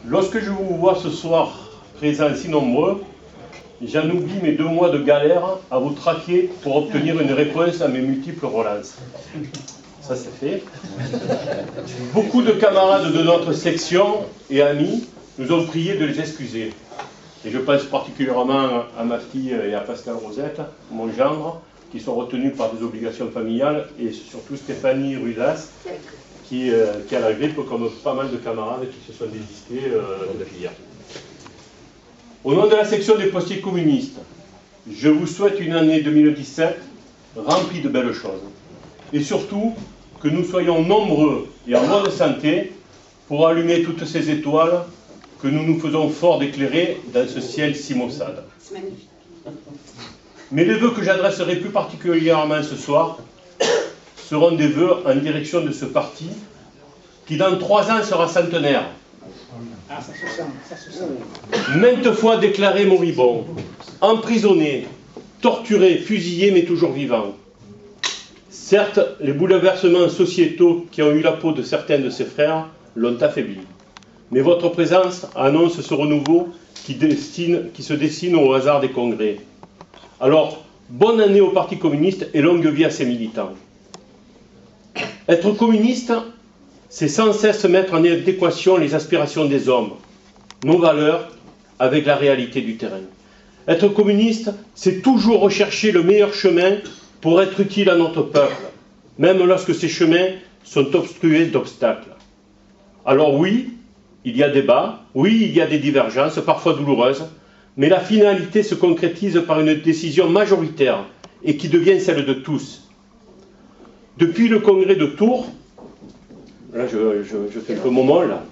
Lorsque je vous vois ce soir présents si nombreux, j'en oublie mes 2 mois de galère à vous traquer pour obtenir une réponse à mes multiples relances. Ça c'est fait. Beaucoup de camarades de notre section et amis nous ont prié de les excuser. Et je pense particulièrement à ma fille et à Pascal Rosette, mon gendre, qui sont retenus par des obligations familiales, et surtout Stéphanie Rudas, qui a la grippe, comme pas mal de camarades qui se sont désistés depuis hier. Au nom de la section des postiers communistes, je vous souhaite une année 2017 remplie de belles choses. Et surtout, que nous soyons nombreux et en bonne santé pour allumer toutes ces étoiles que nous nous faisons fort d'éclairer dans ce ciel si maussade. C'est magnifique. Mais les vœux que j'adresserai plus particulièrement ce soir seront des vœux en direction de ce parti qui dans 3 ans sera centenaire. Ah, ça se sent. Maintes fois déclaré moribond, emprisonné, torturé, fusillé, mais toujours vivant. Certes, les bouleversements sociétaux qui ont eu la peau de certains de ses frères l'ont affaibli. Mais votre présence annonce ce renouveau qui se dessine au hasard des congrès. Alors, bonne année au Parti communiste et longue vie à ses militants. Être communiste, c'est sans cesse mettre en adéquation les aspirations des hommes, nos valeurs, avec la réalité du terrain. Être communiste, c'est toujours rechercher le meilleur chemin pour être utile à notre peuple, même lorsque ces chemins sont obstrués d'obstacles. Alors oui, il y a débat, oui, il y a des divergences, parfois douloureuses, mais la finalité se concrétise par une décision majoritaire et qui devient celle de tous. Depuis le congrès de Tours, là je fais un peu mon mot là,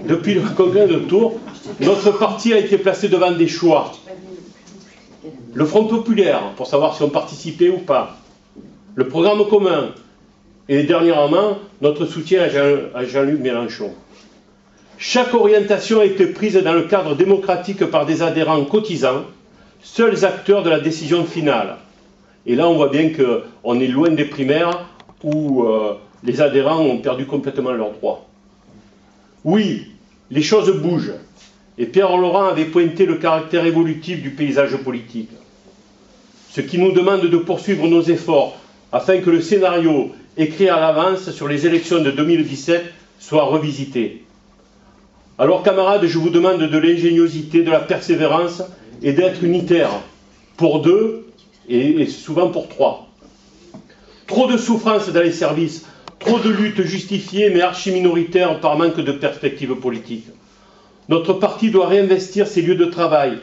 depuis le congrès de Tours, notre parti a été placé devant des choix. Le Front populaire, pour savoir si on participait ou pas, le programme commun, et dernièrement, notre soutien à Jean-Luc Mélenchon. Chaque orientation a été prise dans le cadre démocratique par des adhérents cotisants, seuls acteurs de la décision finale. Et là, on voit bien qu'on est loin des primaires où les adhérents ont perdu complètement leurs droits. Oui, les choses bougent. Et Pierre Laurent avait pointé le caractère évolutif du paysage politique. Ce qui nous demande de poursuivre nos efforts afin que le scénario écrit à l'avance sur les élections de 2017 soit revisité. Alors camarades, je vous demande de l'ingéniosité, de la persévérance et d'être unitaires, pour 2 et souvent pour 3. Trop de souffrance dans les services, trop de luttes justifiées mais archi-minoritaires par manque de perspectives politiques. Notre parti doit réinvestir ses lieux de travail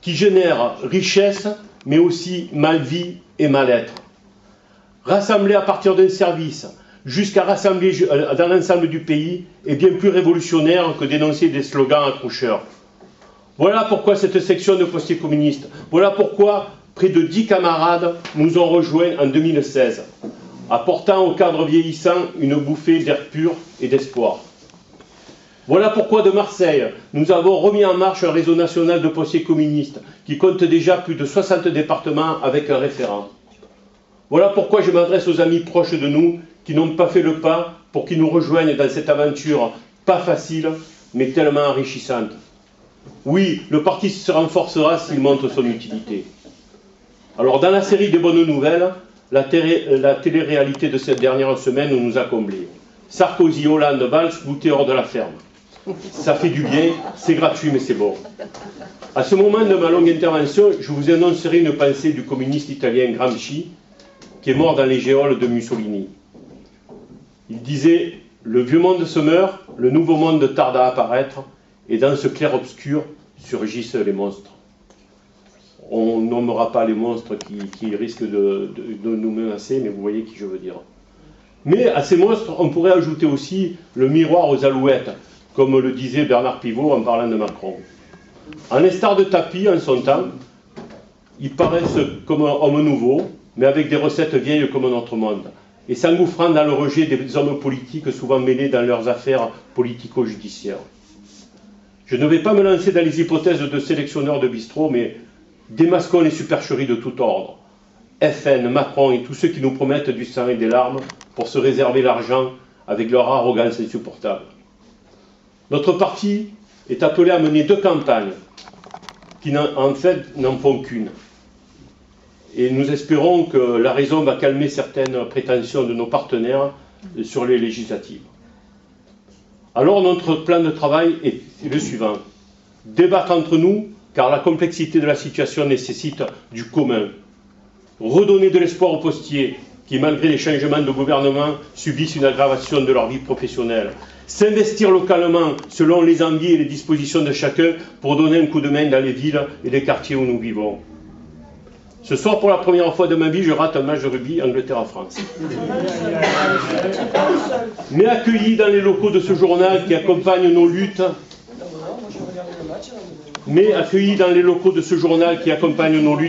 qui génèrent richesse mais aussi mal-vie et mal-être. Rassembler à partir d'un service, jusqu'à rassembler dans l'ensemble du pays, est bien plus révolutionnaire que d'énoncer des slogans accrocheurs. Voilà pourquoi cette section de postiers communistes, voilà pourquoi près de 10 camarades nous ont rejoints en 2016, apportant au cadre vieillissant une bouffée d'air pur et d'espoir. Voilà pourquoi de Marseille, nous avons remis en marche un réseau national de postiers communistes qui compte déjà plus de 60 départements avec un référent. Voilà pourquoi je m'adresse aux amis proches de nous qui n'ont pas fait le pas pour qu'ils nous rejoignent dans cette aventure pas facile, mais tellement enrichissante. Oui, le parti se renforcera s'il montre son utilité. Alors, dans la série des bonnes nouvelles, la télé-réalité de cette dernière semaine nous a comblés. Sarkozy, Hollande, Valls, goûter hors de la ferme. Ça fait du bien, c'est gratuit, mais c'est bon. À ce moment de ma longue intervention, je vous annoncerai une pensée du communiste italien Gramsci, qui est mort dans les geôles de Mussolini. Il disait « Le vieux monde se meurt, le nouveau monde tarde à apparaître, et dans ce clair-obscur surgissent les monstres. » On nommera pas les monstres qui risquent de nous menacer, mais vous voyez qui je veux dire. Mais à ces monstres, on pourrait ajouter aussi le miroir aux alouettes, comme le disait Bernard Pivot en parlant de Macron. En instar de tapis, en son temps, ils paraissent comme un homme nouveau, mais avec des recettes vieilles comme notre monde, et s'engouffrant dans le rejet des hommes politiques souvent mêlés dans leurs affaires politico-judiciaires. Je ne vais pas me lancer dans les hypothèses de sélectionneurs de bistrot, mais démasquons les supercheries de tout ordre. FN, Macron et tous ceux qui nous promettent du sang et des larmes pour se réserver l'argent avec leur arrogance insupportable. Notre parti est appelé à mener 2 campagnes qui en fait n'en font qu'une. Et nous espérons que la raison va calmer certaines prétentions de nos partenaires sur les législatives. Alors notre plan de travail est le suivant. Débattre entre nous, car la complexité de la situation nécessite du commun. Redonner de l'espoir aux postiers qui, malgré les changements de gouvernement, subissent une aggravation de leur vie professionnelle. S'investir localement selon les envies et les dispositions de chacun pour donner un coup de main dans les villes et les quartiers où nous vivons. Ce soir, pour la première fois de ma vie, je rate un match de rugby Angleterre-France. Mais accueilli dans les locaux de ce journal qui accompagne nos luttes,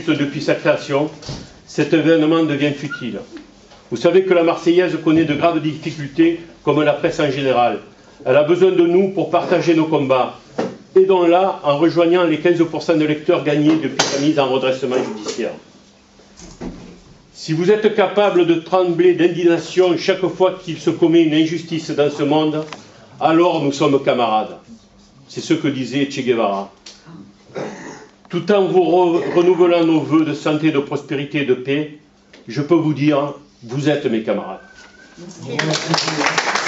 depuis sa création, cet événement devient futile. Vous savez que la Marseillaise connaît de graves difficultés, comme la presse en général. Elle a besoin de nous pour partager nos combats. Aidons-la en rejoignant les 15% de lecteurs gagnés depuis sa mise en redressement judiciaire. Si vous êtes capable de trembler d'indignation chaque fois qu'il se commet une injustice dans ce monde, alors nous sommes camarades. C'est ce que disait Che Guevara. Tout en vous renouvelant nos vœux de santé, de prospérité et de paix, je peux vous dire, vous êtes mes camarades. Merci.